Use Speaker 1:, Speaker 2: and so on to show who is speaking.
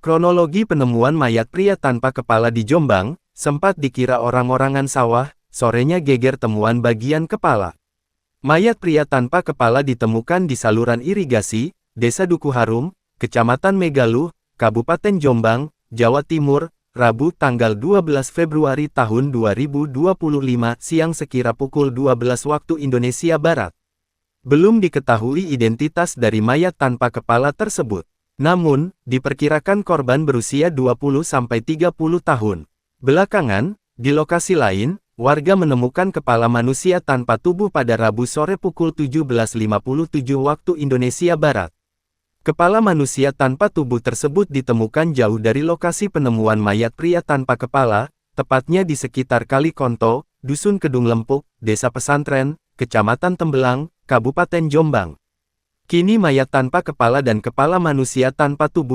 Speaker 1: Kronologi penemuan mayat pria tanpa kepala di Jombang, sempat dikira orang-orangan sawah, sorenya geger temuan bagian kepala. Mayat pria tanpa kepala ditemukan di saluran irigasi, Desa Duku Harum, Kecamatan Megaluh, Kabupaten Jombang, Jawa Timur, Rabu tanggal 12 Februari tahun 2025 siang sekira pukul 12 waktu Indonesia Barat. Belum diketahui identitas dari mayat tanpa kepala tersebut. Namun, diperkirakan korban berusia 20-30 tahun. Belakangan, di lokasi lain, warga menemukan kepala manusia tanpa tubuh pada Rabu sore pukul 17.57 waktu Indonesia Barat. Kepala manusia tanpa tubuh tersebut ditemukan jauh dari lokasi penemuan mayat pria tanpa kepala, tepatnya di sekitar Kali Konto, Dusun Kedung Lempuk, Desa Pesantren, Kecamatan Tembelang, Kabupaten Jombang. Kini mayat tanpa kepala dan kepala manusia tanpa tubuh